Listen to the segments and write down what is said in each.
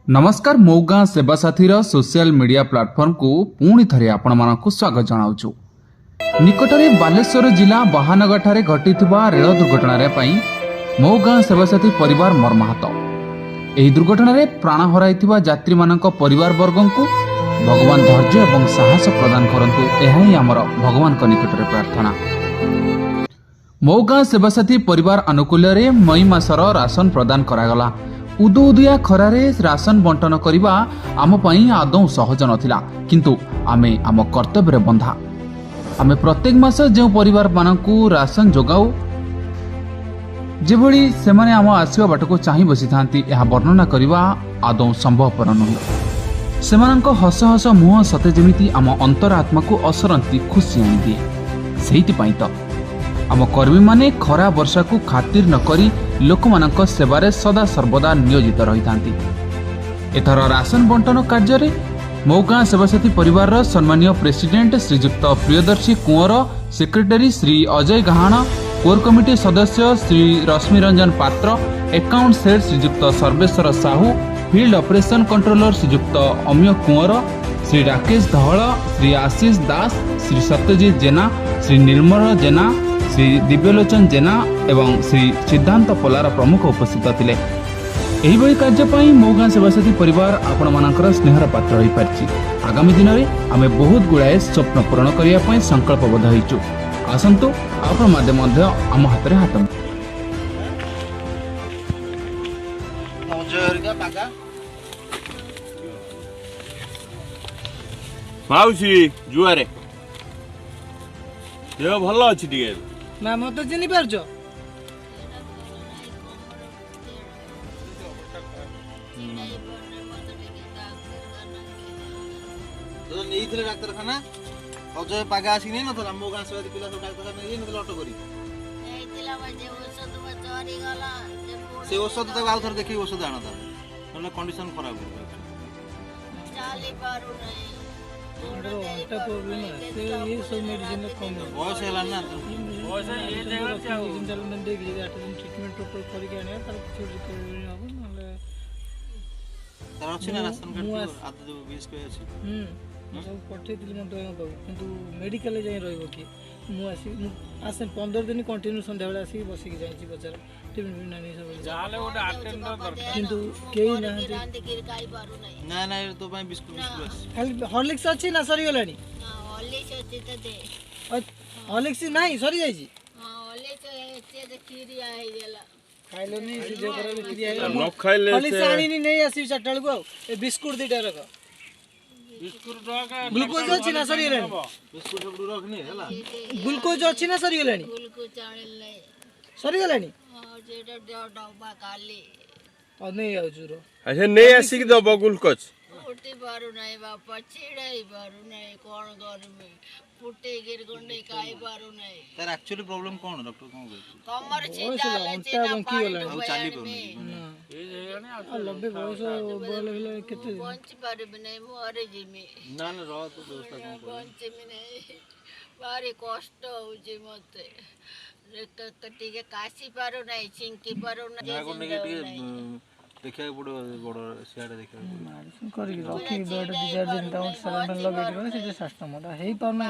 नमस्कार मो गाँ सेवा साथी सोशल मीडिया प्लाटफर्म को पुणी थे आपण मानक स्वागत जनाऊँ। निकटरे बालेश्वर जिला बहानगर ठारे घटी रेल दुर्घटन मो गाँ सेवा साथी परिवार मर्माहत। यह दुर्घटन प्राण हराई यात्री मानक परिवार वर्ग को भगवान धैर्य और साहस प्रदान करंतु यह ही आमर भगवान निकट प्रार्थना। मो गाँ सेवा साथी परिवार अनुकूल मई मासर राशन प्रदान करागला। उदुउदिया खरारे राशन बंटन करने आम आदौ सहज नथिला, किंतु आमे आम कर्तव्य बंधा। आमे प्रत्येक मास जो परिवार मानकु राशन जोगाऊ जेभली सेमाने आम आसीबा बाटको चाहि बसी थांती यह वर्णना करने आदौ संभवपर नुहे। सेमानंक हस हस मुह सते जेमिति आम अंतरात्मा को असरंती खुशी आनी दिए। सेहितिपई तो आम कर्मी माने खरा वर्षा को खातिर न करी लोकमानंक सेवारे सदा सर्वदा नियोजित रही थांती। एथर राशन बंटन कार्य मो गाँ सेवासाथी परिवार सम्मानीय president Srijukta Priyadarshi Kunwar, secretary Shri Ajay Gahan, core committee सदस्य Shri Rashmi Ranjan Patra, account head Srijukta Sarveswar Sahu, field operation controller Srijukta Amiya Kunwar, Shri Rakesh Dhal, Shri Ashish Das, Shri Satyajit Jena, Shri Nirmal Jena, Shri Dibyalochan Jena एवं श्री सिद्धांत पलार प्रमुख उपस्थित थिले। एही बड़ी कार्यपाई मो गाँ सेवासाथी परिवार आपण मानकर स्नेहर पात्र होई पारछि। आगामी दिन में आमे बहुत गुड़ाए स्वप्न पूरण करिया पई संकल्पबद्ध होइछु। आसंतु आपण माध्य मध्य आम हाथ रे हाथ माउसी जुआरे देह भल अछि टिके ना मत चिन्हि पारछ तो नहीं डाक्तरखाना अजय पागा आसी नहीं नथला मो गाँ से पिला सब डाक्तरखाना नहीं नथला ऑटो करी से औषध तक आउ थर देखि औषध आना था नले कंडीशन खराब हो चाली पारू नहीं अंटा प्रॉब्लम है से ये सब मेडिसिन कम बयस हैला ना बयस ये जगह से इंटरमेंट देख लीजिए 8 दिन ट्रीटमेंट टोटल करी के आने तार कुछ रिकवरी हो नले तार अछि ना राशन कार्ड आद जो 20 पे अछि सब पठे दिल मन तो किंतु मेडिकल जाई रहइबो कि मु आसे 15 दिन कंटिन्यू संध्या बेला आसी बसी के जाई बजार टिफिन भी नानी सब जाले ओटा अटेंडर दरकार किंतु केही ना जानते कि काई पारू नहीं ना ना तो भाई बिस्कुट खाली हॉर्लिक्स अछि ना सरी गेलानी हां हॉर्लिक्स अछि त दे हॉर्लिक्स नहीं सरी जाई छी हां हॉर्लिक्स एते त खीरी आइ गेला खाइलो नहीं से जे करे खीरी आइ न खाइले हॉर्लिक्स आनी नहीं आसी चटल को ए बिस्कुट दीटा रख बिस्कुट रका ग्लूकोज अछि ना सरी गेलानी बिस्कुट सब रखनी हैला ग्लूकोज अछि ना सरी गेलानी गुलको चाणल नहीं सरी गेलानी हां जेटा डब्बा खाली नहीं आउ जुरो अच्छा नहीं आसी के दबो ग्लूकोज उठी पारू नहीं बापा छिड़ाई पारू नहीं कोन गर्मी फुटे गिर गुंडे काई पारू नहीं तार एक्चुअली प्रॉब्लम कोन डॉक्टर कोन कहै कमर छिड़ाले छिना पानी आउ चाली पर ए जेगाने आ लबे बयस बोले हिला केते पहुंच पारबे नहीं मोरे जिमी ना ना रह तो व्यवस्था कोन पहुंच में नहीं भारी कष्ट हो जे मते टिके काशी पारो नहीं छिंकी पारो नहीं देखा पड़ो बड़ सियाड़े देखा मेडिसिन करी रखी बेड 2-4 दिन तक सलाइन लगे दिबे से स्वास्थ्य मोटा हेई पाउना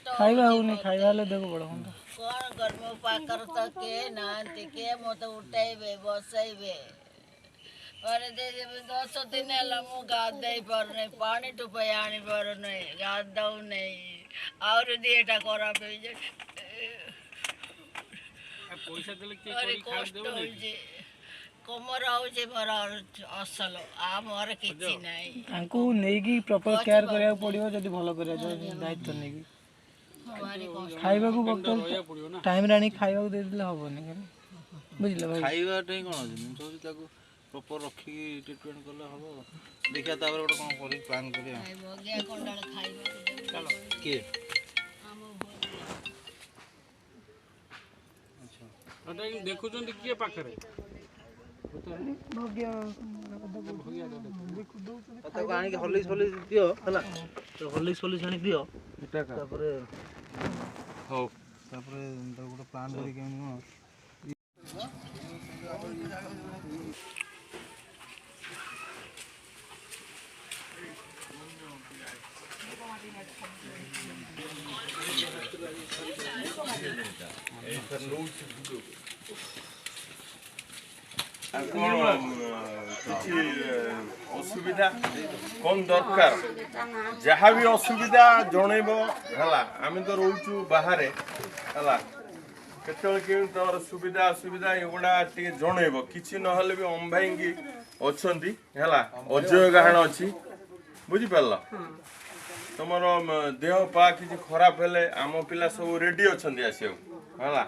खाइबा हो नहीं खाइबा ले देखो बड़ होंदा कोन गर्म पाकर त के नांती के मत उठाइबे बसाइबे पर दे 10 दिन ला मु गादै पर नहीं पानी टुपै आनी पर नहीं गादौ नहीं और दिएटा करा पे जे पैसा देले के करी खा देबो नहीं कमर आउजे मोर असल आ मोर किछि नहीं तांको नेगी प्रॉपर केयर करिया पड़ियो जदी भलो करिया दायित्व नेगी खाइबा को वक्त टाइम रानी खाइबा को दे दिले होबनी बुझले भाई खाइबा टाइ कोन अछि सोचि ताको प्रॉपर रखी ट्रीटमेंट करले हबो देखिया तापर गोटे कोन करी प्लान करिया भगिया कोंडाल खाइबा चलो के अच्छा अटे देखु जंदी के पाखरे भगिया ताको आनी के हॉर्लिक्स दियो हला तो हॉर्लिक्स आनी दियो तापर हो तापर गोटे प्लान करी के କିଛି ଅସୁବିଧା କଣ ଦରକାର ଯାହା ବି ଅସୁବିଧା ଜଣେଇବ ହେଲା। ଆମେ ତ ରହୁଛୁ ବାହାରେ ହେଲା। କେତେବେଳେ କେମିତି ତମର ସୁବିଧା ଅସୁବିଧା ଏଗୁଡ଼ା ଟିକେ ଜଣେଇବ। କିଛି ନହେଲେ ବି ଅମ୍ଭାଇଙ୍କି ଅଛନ୍ତି ହେଲା। ଅଜୟ ଗାହାଣ ଅଛି ବୁଝିପାରିଲ। ତମର ଦେହ ପା କିଛି ଖରାପ ହେଲେ ଆମ ପିଲା ସବୁ ରେଡି ଅଛନ୍ତି ଆସିବାକୁ ହେଲା।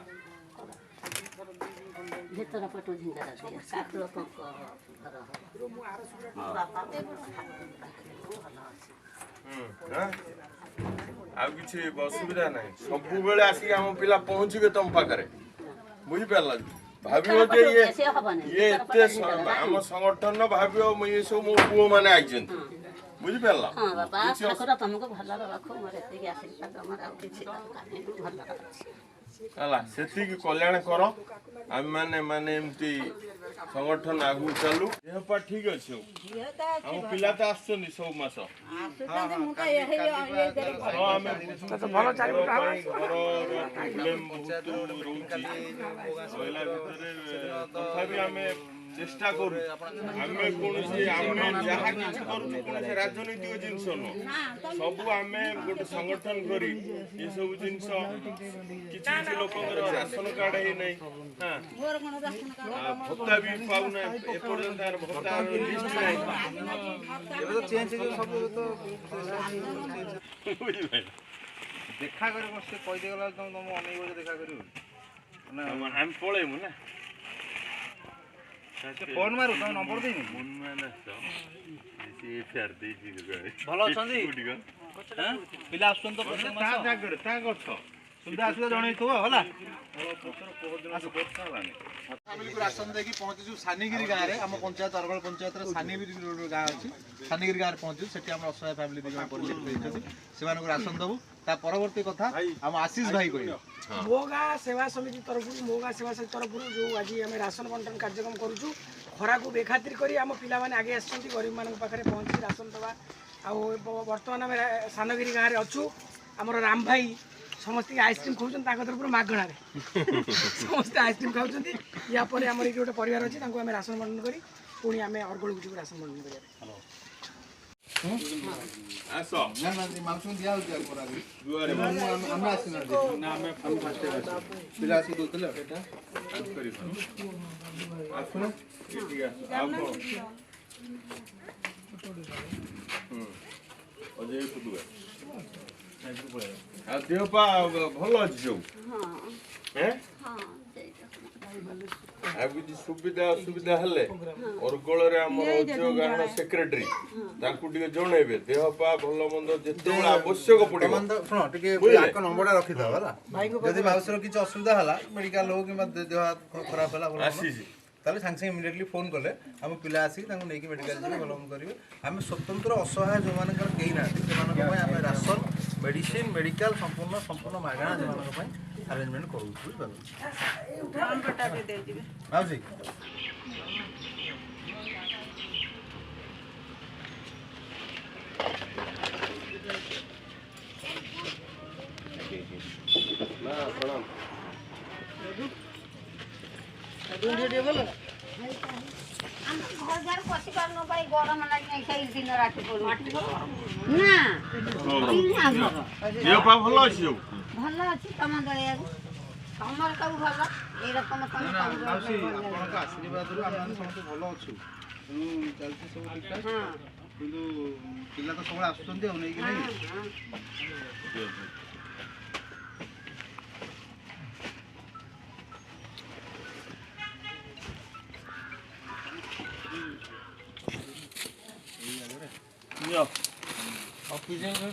ଆଉ କିଛି ଅସୁବିଧା ନାହିଁ। ସବୁବେଳେ ଆସିକି ଆମ ପିଲା ପହଞ୍ଚିବେ ତମ ପାଖରେ ବୁଝିପାରିଲ। ଭାବିବ ଯେ ଇଏ ଏତେ ଆମ ସଂଗଠନ ଭାବିବ ଇଏ ସବୁ ମୋ ପୁଅ ମାନେ ଆଇଛନ୍ତି ବୁଝିପାରିଲ। ହେଲା ସେତିକି କଲ୍ୟାଣ କର। ଆମେ ମାନେ ଏମିତି ସଂଗଠନ ଆଗକୁ ଚାଲୁ। ଦେହ ପା ଠିକ ଅଛି। ଆମ ପିଲା ତ ଆସୁଛନ୍ତି ସବୁ ମାସ। ଆମେ ତଥାପି ଆମେ ଚେଷ୍ଟା କରୁ। ଆମେ କୌଣସି ଆମେ ଯାହା କିଛି କରୁଛୁ କୌଣସି ରାଜନୈତିକ ଜିନିଷ ନୁହଁ। ସବୁ ଆମେ ଗୋଟେ ସଂଗଠନ କରି ଏସବୁ ଜିନିଷ କିଛି କିଛି ଲୋକଙ୍କର ରାସନ କାର୍ଡ ହେଇନାହିଁ ଭତ୍ତା ବି ପାଉନାହିଁ ଏପର୍ଯ୍ୟନ୍ତ ଭତ୍ତା ଲିଷ୍ଟ ନାହିଁ। ଏବେ ତ ଚେଞ୍ଜ ହେଇଯିବ ସବୁ। ଦେଖା କରିବ ସେ କହିଦେଇଗଲା ତମ ଅନେକ ଦେଖା କରିବ ଆମେ ପଳେଇବୁ ନା। ଫୋନ୍ ମାରୁ ତମ ନମ୍ବର ଦେଇନି। ଭଲ ଅଛନ୍ତି ପିଲା ଆସୁଛନ୍ତି ତ ତା ଗଛ ସୁବିଧା ଆସିଲେ ଜଣେଇଥିବ ହେଲା। ଫ୍ୟାମିଲିକୁ ରାସନ ଦେଇକି ପହଞ୍ଚିଛୁ ସାନିଗିରି ଗାଁରେ। ଆମ ପଞ୍ଚାୟତ ଅରଗଳ ପଞ୍ଚାୟତର ସାନିଗିରି ଗାଁ ଅଛି। ସାନିଗିରି ଗାଁରେ ପହଞ୍ଚିଛୁ। ସେଠି ଆମର ଅସହାୟ ଫ୍ୟାମିଲି ଦୁଇ ଜଣ ପରିଚିତ ହେଇଛନ୍ତି। ସେମାନଙ୍କୁ ରାସନ ଦେବୁ। ତା ପରବର୍ତ୍ତୀ କଥା ଆମ ଆଶିଷ ଭାଇ କହିବେ। ମୋ ଗାଁ ସେବା ସମିତି ତରଫରୁ ଯେଉଁ ଆଜି ଆମେ ରାସନ ବଣ୍ଟନ କାର୍ଯ୍ୟକ୍ରମ କରୁଛୁ ଖରାକୁ ବେଖାତିର କରି ଆମ ପିଲାମାନେ ଆଗେଇ ଆସିଛନ୍ତି ଗରିବମାନଙ୍କ ପାଖରେ ପହଞ୍ଚି ରାସନ ଦେବା। ଆଉ ବର୍ତ୍ତମାନ ଆମେ ସାନଗିରି ଗାଁରେ ଅଛୁ। ଆମର ରାମ ଭାଇ ସମସ୍ତେ ଆଇସ୍କ୍ରିମ୍ ଖାଉଛନ୍ତି ତାଙ୍କ ତରଫରୁ ମାଗଣାରେ ସମସ୍ତେ ଆଇସ୍କ୍ରିମ୍ ଖାଉଛନ୍ତି। ୟା ପରେ ଆମର ଏଇଠି ଗୋଟେ ପରିବାର ଅଛି ତାଙ୍କୁ ଆମେ ରାସନ ବଣ୍ଟନ କରି ପୁଣି ଆମେ ଅରଗଳକୁ ଯିବୁ ରାସନ ବଣ୍ଟନ କରିବା ପାଇଁ। ଆଉ ଦେହ ପା ଭଲ ଅଛି ସବୁ। ଆଉ କିଛି ସୁବିଧା ଅସୁବିଧା ହେଲେ ଅରଗଳରେ ଆମର ଅଜୟ ଗାହାଣ ସେକ୍ରେଟାରୀ ତାଙ୍କୁ ଟିକେ ଜଣେଇବେ। ଦେହ ପା ଭଲ ମନ୍ଦ ଯେତେବେଳେ ଆବଶ୍ୟକ ପଡିବ ଶୁଣ ଟିକେ ନମ୍ବରଟା ରଖିଥାଅ ହେଲା। ଯଦି ମାଉସୀର କିଛି ଅସୁବିଧା ହେଲା ମେଡିକାଲ ହଉ କିମ୍ବା ଦେହ ଖରାପ ହେଲା ଆସିଛି ତାହେଲେ ସାଙ୍ଗେ ସାଙ୍ଗେ ଇମିଡ଼ିଏଟଲି ଫୋନ୍ କଲେ ଆମ ପିଲା ଆସିକି ତାଙ୍କୁ ନେଇକି ମେଡିକାଲ ଯିବେ ଭଲ କରିବେ। ଆମେ ସ୍ୱତନ୍ତ୍ର ଅସହାୟ ଯେଉଁମାନଙ୍କର କେହି ନାହାନ୍ତି ସେମାନଙ୍କ ପାଇଁ ଆମେ ରାସନ ମେଡିସିନ ମେଡିକାଲ ସମ୍ପୂର୍ଣ୍ଣ ମାଗଣା ସେମାନଙ୍କ ପାଇଁ ଆରେଞ୍ଜମେଣ୍ଟ କରୁଛୁ ବୁଝିପାରିଲ ମାଉସୀ। ପ୍ରଣାମ। ଘର ପଶି ପାରୁନ ଭାଇ ଗରମ ଲାଗି ସେଇ ଦିନ ରାତି ପଡୁ ନା ଦେହ ପା ଭଲ ଅଛି ସବୁ। ଭଲ ଅଛି ତମ ଦୟାରୁ ତମର ସବୁ ଭଲ ଏଇରକମ ମାଉସୀ ଆପଣଙ୍କ ଆଶୀର୍ବାଦରୁ ଆମେ ସମସ୍ତେ ଭଲ ଅଛୁ। ଚାଲିଛି ସବୁ ଠିକଠାକ କିନ୍ତୁ ପିଲା ତ ସବୁବେଳେ ଆସୁଛନ୍ତି ଆଉ ନେଇକି ନେଇ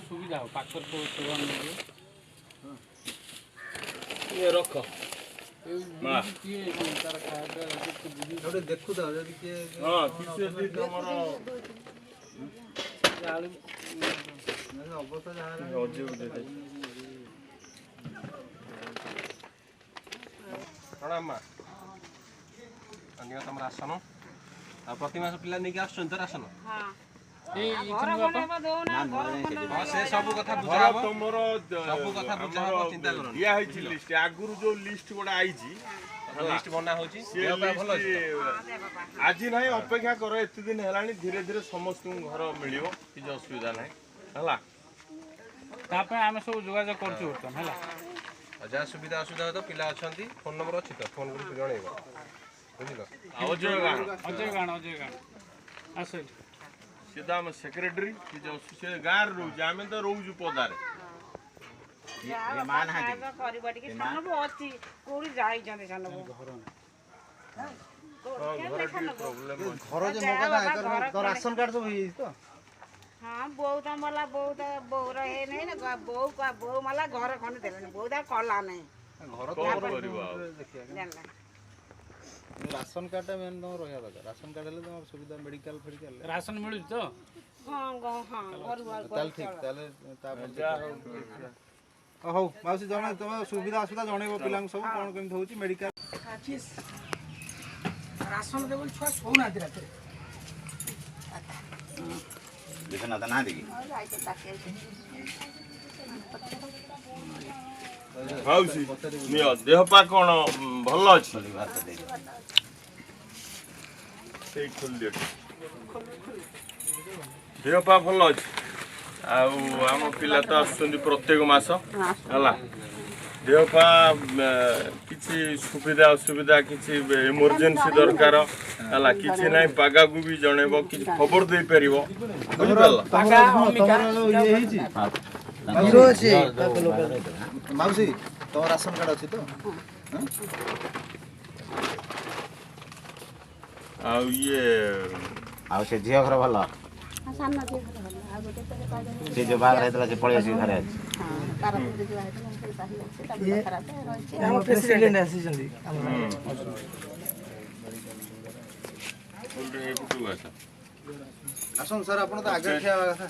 ସୁବିଧା ହବ ପାଖରେ ରଖ ଦେଖୁଥାଉ ଯଦି କିଏ ଅବସ୍ଥା ଯାହା ପ୍ରଣାମ ମା। ତମ ରାସନ ଆଉ ପ୍ରତି ମାସ ପିଲା ନେଇକି ଆସୁଛନ୍ତି ତ ରାସନ। ସେ ସବୁ କଥା ବୁଝା ହବ ତମର ସବୁ କଥା ବୁଝା ହବ ଚିନ୍ତା କରନି ଦିଆ ହେଇଛି ଲିଷ୍ଟ ଆଗରୁ ଯୋଉ ଲିଷ୍ଟ ଗୁଡ଼ା ଆଇଛି ଲିଷ୍ଟ ବନା ହଉଛି ଆଜି ନାହିଁ ଅପେକ୍ଷା କର ଏତେ ଦିନ ହେଲାଣି ଧୀରେ ଧୀରେ ସମସ୍ତଙ୍କୁ ଘର ମିଳିବ କିଛି ଅସୁବିଧା ନାହିଁ ହେଲା ତା ପାଇଁ ଆମେ ସବୁ ଯୋଗାଯୋଗ କରୁଛୁ ବର୍ତ୍ତମାନ ହେଲା ଯାହା ସୁବିଧା ଅସୁବିଧା ହବ ପିଲା ଅଛନ୍ତି ଫୋନ ନମ୍ବର ଅଛି ତ ଫୋନ କରି ଜଣେଇବ ବୁଝିଲ ଅଜୟ ଗାଣ ଆସ ସେ ତ ଆମ ସେକ୍ରେଟାରୀ କିଛି ଅସୁବିଧା ଗାଁରେ ରହୁଛି ଆମେ ତ ରହୁଛୁ ପଦାରେ ରାସନ କାର୍ଡ ସବୁ ହେଇଯାଇଛି ତ ହଁ ବୋଉ ତ ମଲା ବୋଉର ହେଇନି ନା ବୋଉ ମଲା ଘର ଖଣ୍ଡେ ଦେଲେନି ବୋଉ ତା କଲା ନାହିଁ ଘର କଣ କରିବ ଆଉ ଜାଣିଲା ରାସନ କାର୍ଡଟା ମେନ୍ ତମର ରହିବା ଦରକାର ରାସନ କାର୍ଡ ହେଲେ ତମର ସୁବିଧା ମେଡିକାଲ ଫେଡିକାଲ ରାସନ ମିଳୁଛି ତ ତାହେଲେ ଠିକ ତାହେଲେ ହଉ ମାଉସୀ ଜଣେ ତମେ ସୁବିଧା ଅସୁବିଧା ଜଣେଇବ ପିଲାଙ୍କୁ ସବୁ କଣ କେମିତି ହଉଛି ମେଡିକାଲ ରାସନ ଦେବ ଛୁଆ ଶୋଉନାହାନ୍ତି ରାତିରେ ମାଉସୀ ନିଅ ଦେହ ପା କଣ ଭଲ ଅଛି ସେଇ ଖୋଲିଦିଅ ଦେହ ପା ଭଲ ଅଛି ଆଉ ଆମ ପିଲା ତ ଆସୁଛନ୍ତି ପ୍ରତ୍ୟେକ ମାସ ହେଲା ଦେହ ପା କିଛି ସୁବିଧା ଅସୁବିଧା କିଛି ଏମର୍ଜେନ୍ସି ଦରକାର ହେଲା କିଛି ନାହିଁ ପାଗାକୁ ବି ଜଣେଇବ କିଛି ଖବର ଦେଇପାରିବ ବୁଝିପାରିଲ ମାଉସୀ ତମ ରାସନ କାର୍ଡ ଅଛି ତ ଆଉ ଇଏ ଆଉ ସେ ଝିଅ ଘର ଭଲ ସେ ଯୋଉ ବାହାଘର ହେଇଥିଲା ସେ ପଳେଇ ଆସିକି ଘରେ ଅଛି ପ୍ରେସିଡେଣ୍ଟ ଆସିଛନ୍ତି ଆସନ୍ତୁ ସାର୍ ଆପଣ ତ ଆଗରେ ଠିଆ ହେବା କଥା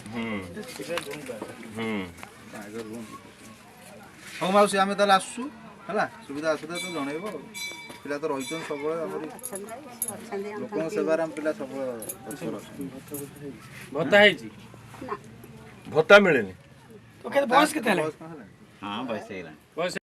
ହଉ ମାଉସୀ ଆମେ ତାହେଲେ ଆସୁଛୁ ହେଲା ସୁବିଧା ଅସୁବିଧା ତ ଜଣେଇବ ଆଉ ପିଲା ତ ରହିଛନ୍ତି ସବୁବେଳେ ଆମରି ଲୋକଙ୍କ ସେବାରେ ଆମ ପିଲା ସବୁବେଳେ ଭତ୍ତା ହେଇଛି ଭତ୍ତା ମିଳେନି ବୟସ କେତେ ହେଲେ ହଁ ବୟସ ହେଇଗଲାଣି ବୟସ